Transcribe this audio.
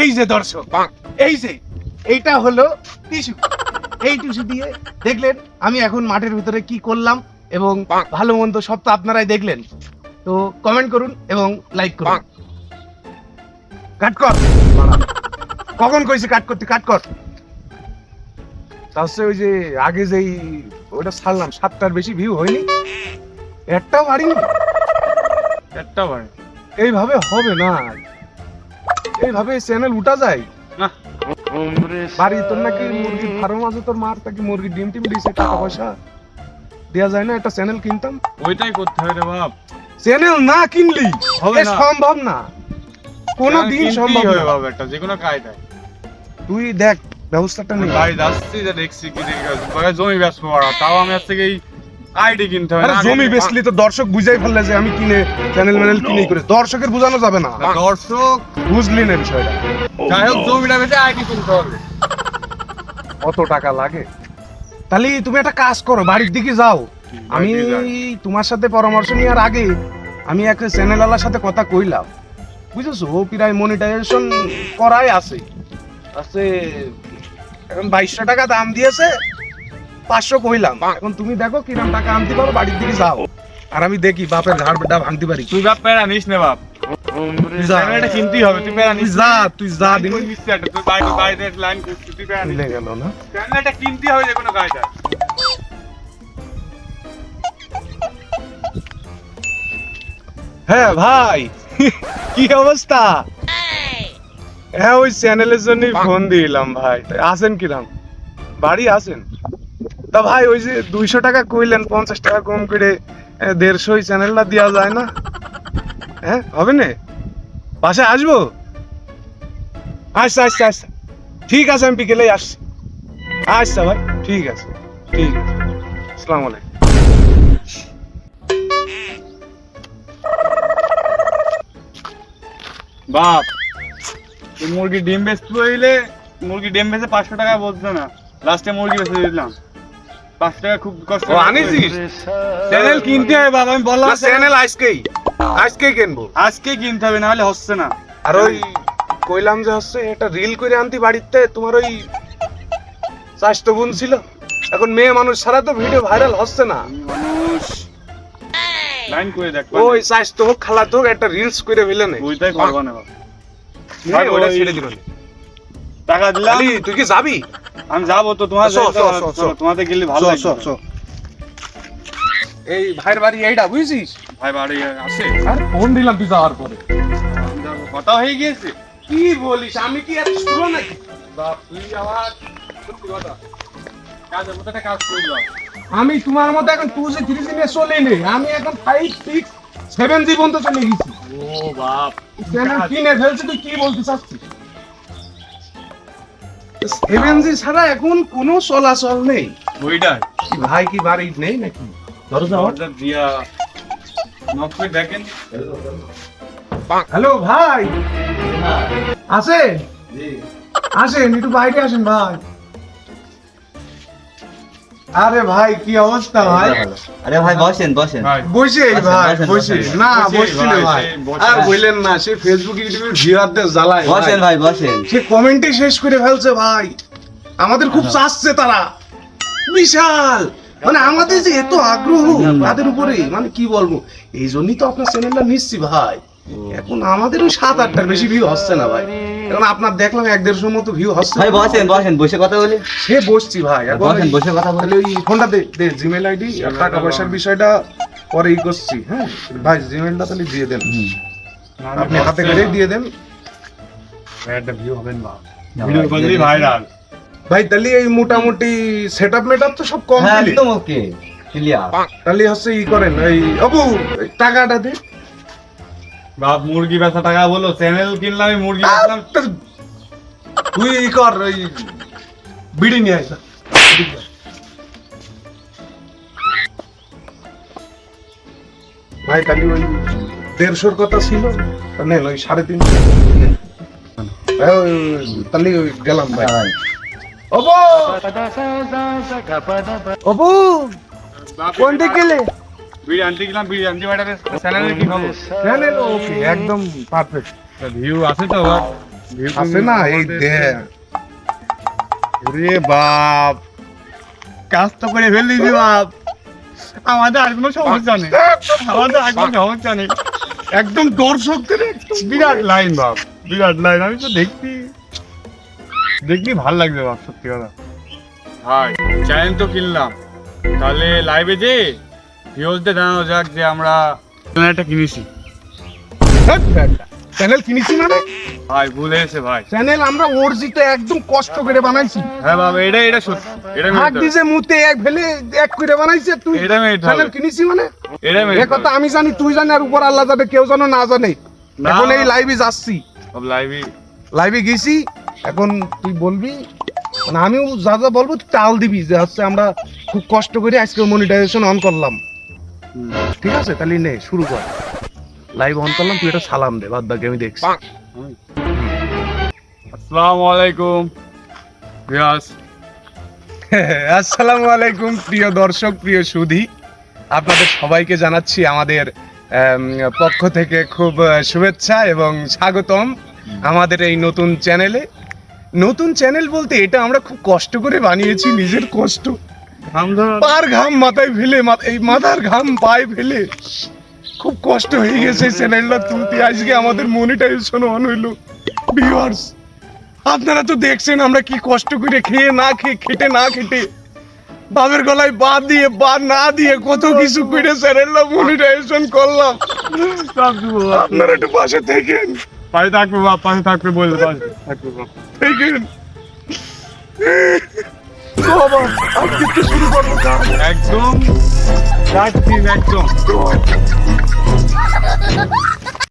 এই যে দর্শক, এই যে এইটা হলো টিস্যু। এই টিস্যু দিয়ে দেখলেন আমি এখন মাঠের ভিতরে কি করলাম, এবং ভালো মন্দ সব তো আপনারাই দেখলেন। তো কমেন্ট করুন এবং লাইক করুন। কাট কর, কখন কইছি কাট করতে, কাট কর। তাহলে ওই যে আগে যেই ওটা ছাড়লাম 7টার বেশি ভিউ হয়নি, একটাও বাড়িনি, একটা ভাই এইভাবে হবে না, এইভাবে চ্যানেল উঠা যায় না। বাড়ি তোর নাকি মুরগির ফার্ম আছে, তোর মার নাকি মুরগির ডিম টিম দিছে, টাকা পয়সা দেয়া যায় না? একটা চ্যানেল কিনতাম। ওইটাই করতে হবে রে বাপ। চ্যানেল না কিনলি হবে না, সম্ভব না, কোনো দিন সম্ভব হবে না। বাপ, একটা যে কোনো কায়দায় তুই দেখ ব্যবস্থাটা নেই। বাড়ি যাচ্ছি যে দেখছি কি দেখি জমি বেচবো, তাও আমি আজ থেকে এই আইডি কিনতে হবে আরে না। জমি বেচলি তো দর্শক বুঝাই ফেললে যে আমি কিনে চ্যানেল ম্যানেল কিনে করে, দর্শকের বোঝানো যাবে না। দর্শক বুঝলি না বিষয়টা? যাই হোক জমিটা বেচে আইডি কিনতে হবে। কত টাকা লাগে? তাহলে তুমি একটা কাজ করো, বাড়ির দিকে যাও। আমি তোমার সাথে পরামর্শ নেওয়ার আগে আমি একটা চ্যানেলওয়ালার সাথে কথা কইলাম, বুঝেছো? ও প্রায় মনিটাইজেশন করাই আছে, এখন 2200 টাকা দাম দিয়েছে, 500 কইলাম। এখন তুমি দেখো কিরকম টাকা আনতে পারো, বাড়ির দিকে যাও, আর আমি দেখি বাপের ঝাড় বেটা ভাঙতে পারি। তুই বাপ প্যারা নিস না বাপ, চ্যানেলটা কিনতেই হবে। তুই প্যারা নিস, তুই যা দিন নিশ্চয় তুই বাড়িতে লাইন করছিস, তুই প্যারা নিস মিলে গেল না। চ্যানেলটা কিনতেই হবে যে কোনো কায়দায়। হ্যাঁ ভাই, কি অবস্থা? হ্যাঁ ওই চ্যানেলের জন্যই ফোন দিলাম ভাই। আসেন কিরাম, বাড়ি আসেন? তা ভাই ওই যে 200 টাকা কইলেন, 50 টাকা কম করে 150 চ্যানেলটা দেওয়া যায় না? হ্যাঁ হবে না? পাশে আসবো? আচ্ছা আচ্ছা আচ্ছা, ঠিক আছে, আমি বিকেলেই আসছি। আচ্ছা ভাই, ঠিক আছে, ঠিক আছে, আসসালামু আলাইকুম। বাপ তুই মুরগি ডিম বেচতে হইলে মুরগি ডিম বেচে 500 টাকা বলছে না, লাস্টে মুরগি বেচে দিলাম 5 টাকা। খুব কষ্ট ও আনিছিস? চ্যানেল কিনতে হবে বাবা, আমি বললাম চ্যানেল আজকেই কিনবো, আজকে কিনতে হবে, না হলে হচ্ছে না। আর ওই কইলাম যে হচ্ছে এটা রিল করে আনতি বাড়িতে, তোমার ওই স্বাস্থ্য গুণ ছিল। এখন মেয়ে মানুষ ছাড়া তো ভিডিও ভাইরাল হচ্ছে না। মানুষ লাইন করে দেখ, ওই স্বাস্থ্য হোক খালাতো হোক, একটা রিলস করে ফেলে নে, বুঝতেই পারবো না বাবা। ভাই ওটা ছেড়ে দিবেন। টাকা দিলাম, আলি তুই কি যাবি? আমি যাবো তো, তোমার তোমাদের গেলে ভালো চল, লাগবে। চল, চল। এই ভাইয়ের বাড়ি এইটা, বুঝছিস? ভাই বাড়ি আসে, আর ফোন দিলাম তুই যাওয়ার পরে। কথা হয়ে গিয়েছে। কি বলিস, আমি কি এত শুরু নাকি? বাপ তুই আমার সত্যি কথা কাজের মতো একটা কাজ করলাম। আমি তোমার মতো এখন 2G 3G নিয়ে চলে নেই, আমি এখন 5 6 7G পর্যন্ত চলে গেছি। ও বাপ চ্যানেল কিনে ফেলছি, তুই কি বলতে চাচ্ছিস? 7G ছাড়া এখন কোনো চলাচল নেই। ওইটাই কি ভাই কি বাড়ি নেই নাকি? দরজা দরজা দিয়া নক করে দেখেন। হ্যালো ভাই, আছে? আসেন একটু বাইরে আসেন ভাই। আরে ভাই কি অবস্থা ভাই? আরে ভাই বসেন বসেন। বসে ভাই, বসে না, বসছিল ভাই। বসে। আর বললেন না, সে ফেসবুক ইউটিউবের ভিউয়ারদের জ্বালায় বসেন ভাই বসেন। সে কমেন্টে শেষ করে ফেলছে ভাই। আমাদের খুব চাচ্ছে তারা, বিশাল, মানে আমাদের যে এত আগ্রহ তাদের উপরে, মানে কি বলবো, এই জন্যই তো আপনার চ্যানেলটা নিচ্ছি ভাই। এখন আমাদের ওই 7-8টার বেশি ভিউ হচ্ছে না ভাই। এখন আপনার দেখলাম 1-150 মতো ভিউ হচ্ছে। ভাই বসেন বসেন, বসে কথা বলি। সে বসছি ভাই, এখন বসেন বসে কথা বলি। তাহলে ওই ফোনটা দে জিমেল আইডি আর টাকা পয়সার বিষয়টা পরে করছি। হ্যাঁ ভাই, জিমেলটা তাহলে দিয়ে দেন, আপনি হাতে করে দিয়ে দেন। একটা ভিউ হবেন না, ভিডিও করলেই ভাইরাল। ভাই তাহলে এই মোটামুটি সেটআপ মেটআপ তো সব হ্যাঁ কমপ্লিট। একদম ওকে ক্লিয়ার। তাহলে হচ্ছে ই করেন, ওই অপু এই টাকাটা দে। বাপ মুরগি বেচা টাকা বলো, চ্যানেল কিনলাম, আমি মুরগি বেচলাম। তুই ই কর, ওই বিড়ি নিয়ে আসা। ভাই তাহলে ওই 150-র কথা ছিল, নেন ওই 350। তাহলে ওই গেলাম ভাই। অপু, অপু কোন দিকে গেলে? বিড়ি আনতে গেলাম, বিড়ি আনতে পাঠাবে চ্যানেলের কি খবর? চ্যানেল ওকে একদম পারফেক্ট ভিউ আছে তো আবার? View তো আছে না? এই দেখ ওরে বাপ, কাজ তো করে ফেললি বাপ। আমাদের আর কোনো সমস্যা নেই, আমাদের আর কোনো সমস্যা নেই। একদম দর্শকদের বিরাট লাইন বাপ, বিরাট লাইন। আমি তো দেখি ভাল লাগবে বাপ, সত্যি কথা। ভাই চ্যানেল তো কিনলাম, তাহলে লাইভে যে ভিউজদের জানানো যাক যে আমরা চ্যানেলটা কিনেছি। চ্যানেল কিনেছি মানে ভাই ভুল হয়েছে ভাই। চ্যানেল আমরা অর্জিত একদম কষ্ট করে বানাইছি। হ্যাঁ বাবা, এটা সত্যি, এটা হাত মেনে নিতে দিছে মুতে এক ফেলে এক করে বানাইছে তুই। এটা মেনে নিতে চ্যানেল হবে। কিনেছি মানে এটা মেনে এ নিতে কথা হবে। আমি জানি, তুই জানি, আর উপর আল্লাহ জানে, কেউ জানো না জানে। না। এখন এই লাইভে যাচ্ছি, সব লাইভে লাইভে গেছি, এখন তুই বলবি, মানে আমিও যা যা বলবো তুই চাল দিবি যে হচ্ছে আমরা খুব কষ্ট করে আজকে মনিটাইজেশন অন করলাম। ঠিক আছে, তাহলে নে শুরু কর। লাইভ অন করলাম, তুই এটা সালাম দে, বাদ বাকি আমি দেখছি। আসসালামু আলাইকুম ভিউয়ার্স। আসসালামু আলাইকুম প্রিয় দর্শক, প্রিয় সুধী, আপনাদের সবাইকে জানাচ্ছি আমাদের পক্ষ থেকে খুব শুভেচ্ছা এবং স্বাগতম আমাদের এই নতুন চ্যানেলে। নতুন চ্যানেল বলতে এটা আমরা খুব কষ্ট করে বানিয়েছি, নিজের কষ্ট, পার ঘাম মাথায় ফেলে, এই মাথার ঘাম পায়ে ফেলে খুব কষ্ট হয়ে গেছে চ্যানেলটা তুলতে। আজকে আমাদের মনিটাইজেশন অন হইলো। ভিউয়ার্স, আপনারা তো দেখছেন আমরা কি কষ্ট করে খেয়ে না খেয়ে, খেটে না খেটে, বাবের গলায় বাদ দিয়ে বা না দিয়ে কত কিছু করে চ্যানেলটা মনিটাইজেশন করলাম। আপনারা একটু পাশে থেকেন, পাশে থাকবে বাপ, পাশে থাকবে বলবে, পাশে থাকবে বাপ। থেকেন। তো বাবা, আজকে তো শুরু করবো কাজ। একদম একদম